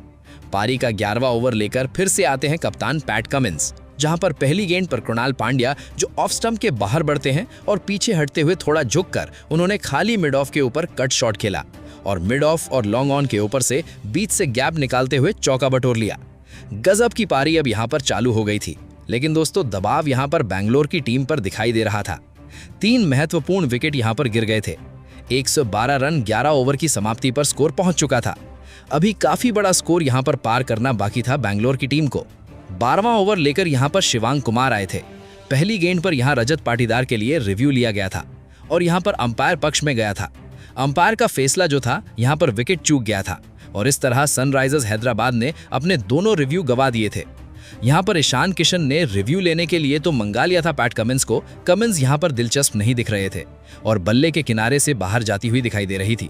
पारी का 11वां ओवर लेकर फिर से आते हैं कप्तान पैट कमिंस, जहां पर पहली गेंद पर कृणाल पांड्या जो ऑफ स्टंप के बाहर बढ़ते हैं और पीछे हटते हुए थोड़ा झुककर उन्होंने खाली मिड ऑफ के ऊपर कट शॉट खेला और मिड ऑफ और लॉन्ग ऑन के ऊपर से बीच से गैप निकालते हुए चौका बटोर लिया। गजब की पारी अब यहां पर चालू हो गई थी, लेकिन दोस्तों दबाव यहां पर बैंगलोर की टीम पर दिखाई दे रहा था। 3 महत्वपूर्ण विकेट यहां पर गिर गए थे। 112 रन 11 ओवर की समाप्ति पर स्कोर पहुंच चुका था। अभी काफी बड़ा स्कोर यहां पर पार करना बाकी था बैंगलोर की टीम को। 12वां ओवर लेकर यहां पर शिवांग कुमार आए थे। पहली गेंद पर यहां रजत पाटीदार के लिए रिव्यू लिया गया था और यहां पर अंपायर पक्ष में गया था। अंपायर का फैसला जो था यहां पर विकेट चूक गया था और इस तरह सनराइजर्स हैदराबाद ने अपने दोनों रिव्यू गवा दिए थे। यहां पर ईशान किशन ने रिव्यू लेने के लिए तो मंगा लिया था पैट कमिंस को। कमिंस यहां पर दिलचस्प नहीं दिख रहे थे और बल्ले के किनारे से बाहर जाती हुई दिखाई दे रही थी।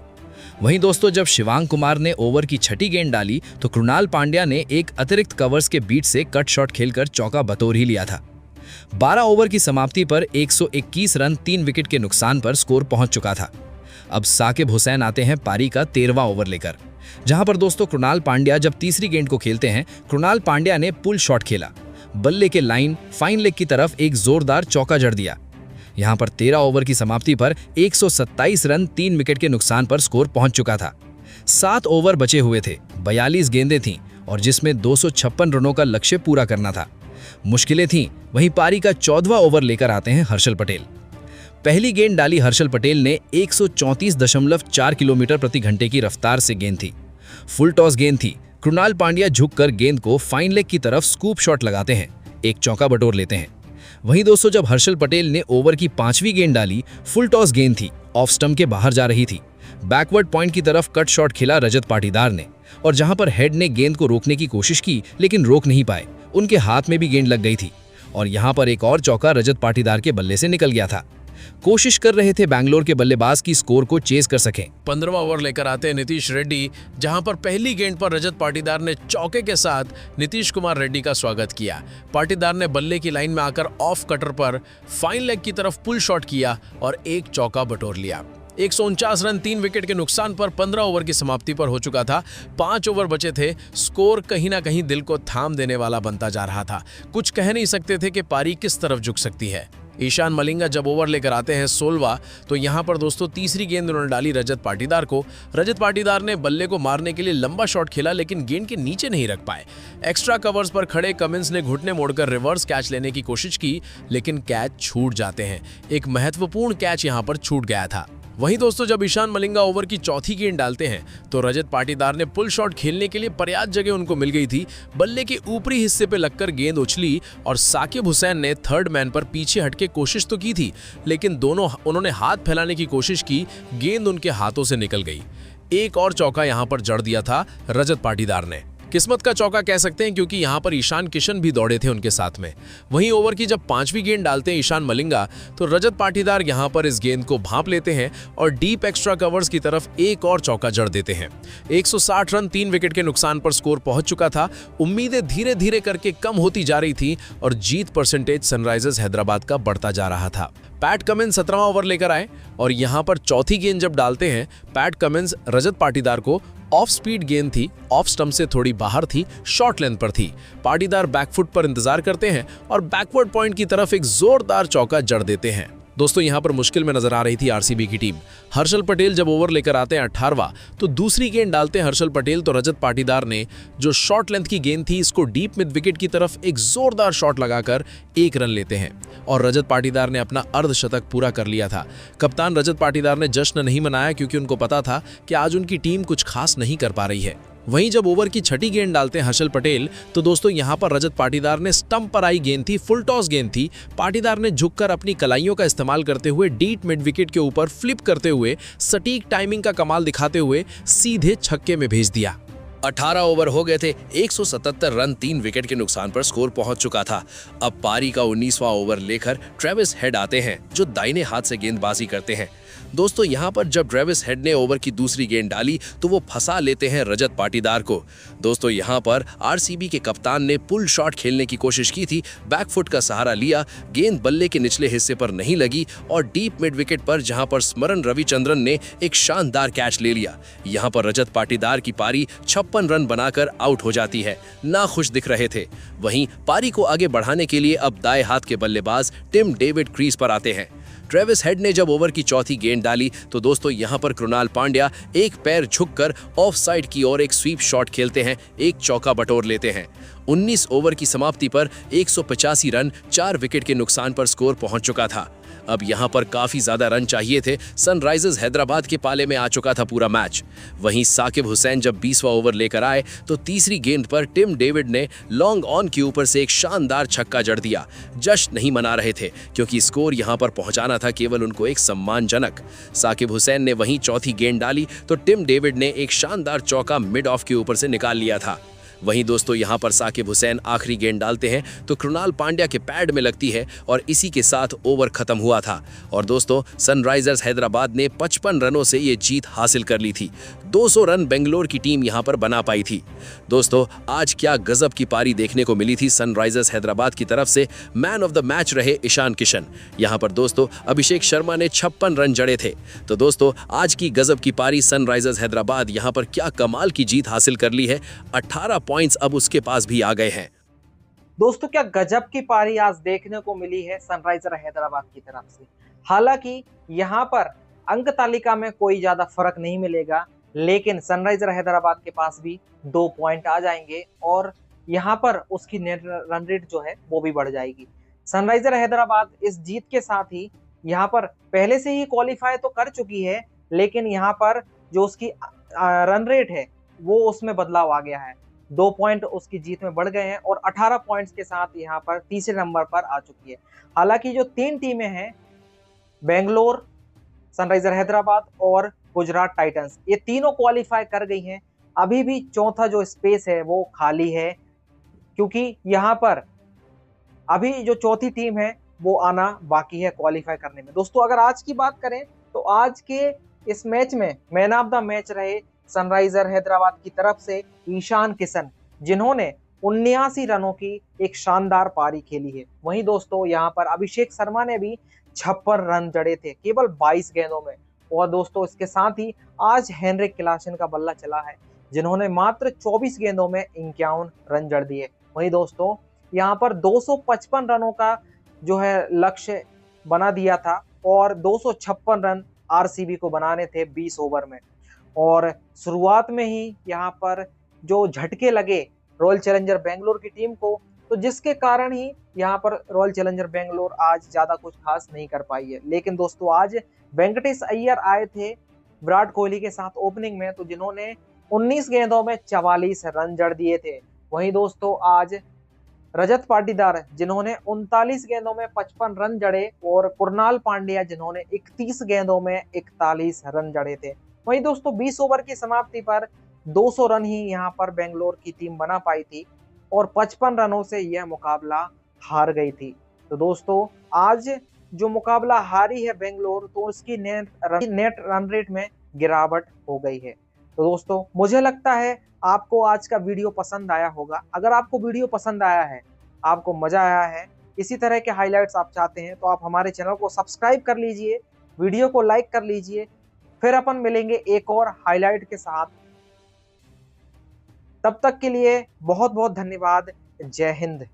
वहीं दोस्तों जब शिवांग कुमार ने ओवर की 6ठी गेंद डाली तो कृणाल पांड्या ने एक अतिरिक्त कवर्स के बीच से कट शॉट खेलकर चौका बतौर ही लिया था। 12 ओवर की समाप्ति पर 121 रन 3 विकेट के नुकसान पर स्कोर पहुंच चुका था। अब साकिब हुसैन आते हैं पारी का 13वां ओवर लेकर, जहां पर दोस्तों कृणाल पांड्या जब तीसरी गेंद को खेलते हैं, कृणाल पांड्या ने पुल शॉट खेला। बल्ले के लाइन फाइन लेग की तरफ एक जोरदार चौका जड़ दिया। यहां पर 13 ओवर की समाप्ति पर 127 रन 3 विकेट के नुकसान पर स्कोर पहुंच चुका था। 7 ओवर बचे हुए थे, 42 गेंदें थीं और जिसमें 256 रनों का लक्ष्य पूरा करना था। मुश्किलें थीं। वहीं पारी का 14वां ओवर लेकर आते हैं हर्षल पटेल। पहली गेंद डाली हर्षल पटेल ने 134.4 किलोमीटर प्रति घंटे की रफ्तार से गेंद थी। फुल टॉस गेंद थी। कृणाल पांड्या झुककर गेंद को फाइन लेग की तरफ स्कूप शॉट लगाते हैं, एक चौका बटोर लेते हैं। वहीं दोस्तों जब हर्षल पटेल ने ओवर की 5वीं गेंद डाली, फुल टॉस गेंद थी, ऑफ स्टंप के बाहर जा रही थी। बैकवर्ड पॉइंट की तरफ कट शॉट खेला रजत पाटीदार ने और जहां पर हेड ने गेंद को रोकने की कोशिश की लेकिन रोक नहीं पाए। उनके हाथ में भी गेंद लग गई थी और यहां पर एक और चौका रजत पाटीदार के बल्ले से निकल गया था। कोशिश कर रहे थे बैंगलोर के बल्लेबाज की स्कोर को चेज कर सकें। 15वां ओवर लेकर आते हैं नीतीश रेड्डी, जहां पर पहली गेंद पर रजत पाटीदार ने चौके के साथ नीतीश कुमार रेड्डी का स्वागत किया। पाटीदार ने बल्ले की लाइन में आकर ऑफ कटर पर फाइन लेग की तरफ पुल शॉट किया और एक चौका बटोर लिया। 149 रन 3 विकेट के नुकसान पर 15 ओवर की समाप्ति पर हो चुका था। 5 ओवर बचे थे। स्कोर कहीं ना कहीं दिल को थाम देने वाला बनता जा रहा था। कुछ कह नहीं सकते थे कि पारी किस तरफ झुक सकती है। ईशान मलिंगा जब ओवर लेकर आते हैं 16वां, तो यहां पर दोस्तों तीसरी गेंद उन्होंने डाली रजत पाटीदार को। रजत पाटीदार ने बल्ले को मारने के लिए लंबा शॉट खेला लेकिन गेंद के नीचे नहीं रख पाए। एक्स्ट्रा कवर्स पर खड़े कमिंस ने घुटने मोड़कर रिवर्स कैच लेने की कोशिश की लेकिन कैच छूट जाते हैं। एक महत्वपूर्ण कैच यहां पर छूट गया था। वहीं दोस्तों जब ईशान मलिंगा ओवर की चौथी गेंद डालते हैं तो रजत पाटीदार ने पुल शॉट खेलने के लिए पर्याप्त जगह उनको मिल गई थी। बल्ले के ऊपरी हिस्से पे लगकर गेंद उछली और साकिब हुसैन ने थर्ड मैन पर पीछे हटके कोशिश तो की थी, लेकिन उन्होंने हाथ फैलाने की कोशिश की, गेंद उनके हाथों से निकल गई। एक और चौका यहां पर जड़ दिया था रजत पाटीदार ने। किस्मत का चौका कह सकते हैं, क्योंकि यहां पर ईशान किशन भी दौड़े थे उनके साथ में। वहीं ओवर की जब 5वीं गेंद डालते हैं ईशान मलिंगा तो रजत पाटीदार यहां पर इस गेंद को भांप लेते हैं और डीप एक्स्ट्रा कवर्स की तरफ एक और चौका जड़ देते हैं। 160 रन 3 विकेट के नुकसान पर स्कोर पहुंच चुका था। उम्मीदें धीरे धीरे करके कम होती जा रही थी और जीत परसेंटेज सनराइजर्स हैदराबाद का बढ़ता जा रहा था। पैट कमिंस 17वां ओवर लेकर आए और यहां पर चौथी गेंद जब डालते हैं पैट कमिंस रजत पाटीदार को ऑफ स्पीड गेंद थी, ऑफ स्टंप से थोड़ी बाहर थी, शॉर्ट लेंथ पर थी। पाटीदार बैकफुट पर इंतजार करते हैं और बैकवर्ड पॉइंट की तरफ एक जोरदार चौका जड़ देते हैं। दोस्तों यहां पर मुश्किल में नजर आ रही थी आरसीबी की टीम। हर्षल पटेल जब ओवर लेकर आते हैं 18वां तो दूसरी गेंद डालते हैं हर्षल पटेल तो रजत पाटीदार ने जो शॉर्ट लेंथ की गेंद थी इसको डीप मिड विकेट की तरफ एक जोरदार शॉट लगाकर 1 रन लेते हैं और रजत पाटीदार ने अपना अर्धशतक पूरा कर लिया था। कप्तान रजत पाटीदार ने जश्न नहीं मनाया क्योंकि उनको पता था कि आज उनकी टीम कुछ खास नहीं कर पा रही है। वहीं जब ओवर की 6ठी गेंद डालते हैं हर्षल पटेल तो दोस्तों यहां पर रजत पाटीदार ने स्टंप पर आई गेंद थी, फुल टॉस गेंद थी। पाटीदार ने झुककर अपनी कलाइयों का इस्तेमाल करते हुए डीप मिड विकेट के ऊपर फ्लिप करते हुए सटीक टाइमिंग का कमाल दिखाते हुए सीधे छक्के में भेज दिया। 18 ओवर हो गए थे, 177 रन 3 विकेट के नुकसान पर स्कोर पहुंच चुका था। अब पारी का 19वां ओवर लेकर ट्रेविस हेड आते हैं जो दाहिने हाथ से गेंदबाजी करते हैं। दोस्तों यहां पर जब ट्रेविस हेड ने ओवर की दूसरी गेंद डाली तो वो फंसा लेते हैं रजत पाटीदार को। दोस्तों यहां पर आरसीबी के कप्तान ने पुल शॉट खेलने की कोशिश की थी, बैकफुट का सहारा लिया, गेंद बल्ले के निचले हिस्से पर नहीं लगी और डीप मिड विकेट पर जहां पर स्मरण रविचंद्रन ने एक शानदार कैच ले लिया। यहां पर रजत पाटीदार की पारी 56 रन बनाकर आउट हो जाती है। ना खुश दिख रहे थे। वहीं पारी को आगे बढ़ाने के लिए अब दाएं हाथ के बल्लेबाज टिम डेविड क्रीज पर आते हैं। ट्रेविस हेड ने जब ओवर की चौथी गेंद डाली तो दोस्तों यहां पर कृणाल पांड्या एक पैर झुककर ऑफ साइड की ओर एक स्वीप शॉट खेलते हैं, एक चौका बटोर लेते हैं। 19 ओवर की समाप्ति पर 185 रन 4 विकेट के नुकसान पर स्कोर पहुंच चुका था। अब यहां पर काफी ज्यादा रन चाहिए थे। सनराइजर्स हैदराबाद के पाले में आ चुका था पूरा मैच। वहीं साकिब हुसैन जब 20वां ओवर लेकर आए तो तीसरी गेंद पर टिम डेविड ने लॉन्ग ऑन के ऊपर से एक शानदार छक्का जड़ दिया। जश्न नहीं मना रहे थे क्योंकि स्कोर यहां पर पहुंचाना था केवल उनको एक सम्मानजनक। साकिब हुसैन ने वहीं चौथी गेंद डाली तो टिम डेविड ने एक शानदार चौका मिड ऑफ के ऊपर से निकाल लिया था। वहीं दोस्तों यहां पर साकिब हुसैन आखिरी गेंद डालते हैं तो कृणाल पांड्या के पैड में लगती है और इसी के साथ ओवर खत्म हुआ था। और दोस्तों सनराइजर्स हैदराबाद ने 55 रनों से ये जीत हासिल कर ली थी। 200 रन बेंगलोर की टीम यहां पर बना पाई थी। दोस्तों आज क्या गजब की पारी देखने को मिली थी सनराइजर्स हैदराबाद की तरफ से। मैन ऑफ द मैच रहे ईशान किशन। यहां पर दोस्तों अभिषेक शर्मा ने 56 रन जड़े थे। तो दोस्तों आज की गजब की पारी सनराइजर्स हैदराबाद यहां पर क्या कमाल की जीत हासिल कर ली है। 18 पॉइंट्स अब उसके पास भी आ गए हैं। दोस्तों क्या गजब की पारी आज देखने को मिली है सनराइजर हैदराबाद की तरफ से। हालांकि यहां पर अंक तालिका में कोई ज्यादा फर्क नहीं मिलेगा, लेकिन सनराइजर हैदराबाद के पास भी 2 पॉइंट आ जाएंगे और यहां पर उसकी नेट रन रेट जो है वो भी बढ़ जाएगी। सनराइजर हैदराबाद इस जीत के साथ ही यहां पर पहले से ही क्वालिफाई तो कर चुकी है, लेकिन यहां पर जो उसकी रन रेट है वो उसमें बदलाव आ गया है। 2 पॉइंट उसकी जीत में बढ़ गए हैं और 18 पॉइंट्स के साथ यहाँ पर तीसरे नंबर पर आ चुकी है। हालांकि जो 3 टीमें हैं बेंगलोर, सनराइजर हैदराबाद और गुजरात टाइटंस, ये तीनों क्वालिफाई कर गई हैं। अभी भी चौथा जो स्पेस है वो खाली है क्योंकि यहाँ पर अभी जो चौथी टीम है वो आना बाकी है क्वालिफाई करने में। दोस्तों अगर आज की बात करें तो आज के इस मैच में मैन ऑफ द मैच रहे सनराइजर हैदराबाद की तरफ से ईशान किशन, जिन्होंने 79 रनों की एक शानदार पारी खेली है। वहीं दोस्तों यहाँ पर अभिषेक शर्मा ने भी 56 रन जड़े थे केवल 22 गेंदों में। और दोस्तों इसके साथ ही आज हेनरिक क्लासन का बल्ला चला है, जिन्होंने मात्र 24 गेंदों में 51 रन जड़ दिए। वहीं दोस्तों यहाँ पर 255 रनों का जो है लक्ष्य बना दिया था और 256 रन आरसीबी को बनाने थे 20 ओवर में। और शुरुआत में ही यहाँ पर जो झटके लगे रॉयल चैलेंजर बेंगलोर की टीम को, तो जिसके कारण ही यहाँ पर रॉयल चैलेंजर बेंगलोर आज ज्यादा कुछ खास नहीं कर पाई है। लेकिन दोस्तों आज वेंकटेश अय्यर आए थे विराट कोहली के साथ ओपनिंग में, तो जिन्होंने 19 गेंदों में 44 रन जड़ दिए थे। वहीं दोस्तों आज रजत पाटीदार जिन्होंने 39 गेंदों में 55 रन जड़े और कुरनाल पांड्या जिन्होंने 31 गेंदों में 41 रन जड़े थे। वहीं दोस्तों 20 ओवर की समाप्ति पर 200 रन ही यहां पर बेंगलोर की टीम बना पाई थी और 55 रनों से यह मुकाबला हार गई थी। तो दोस्तों आज जो मुकाबला हारी है बेंगलोर, तो उसकी नेट रन रेट में गिरावट हो गई है। तो दोस्तों मुझे लगता है आपको आज का वीडियो पसंद आया होगा। अगर आपको वीडियो पसंद आया है, आपको मजा आया है, इसी तरह के हाइलाइट्स आप चाहते हैं, तो आप हमारे चैनल को सब्सक्राइब कर लीजिए, वीडियो को लाइक कर लीजिए। फिर अपन मिलेंगे एक और हाइलाइट के साथ। तब तक के लिए बहुत बहुत धन्यवाद। जय हिंद।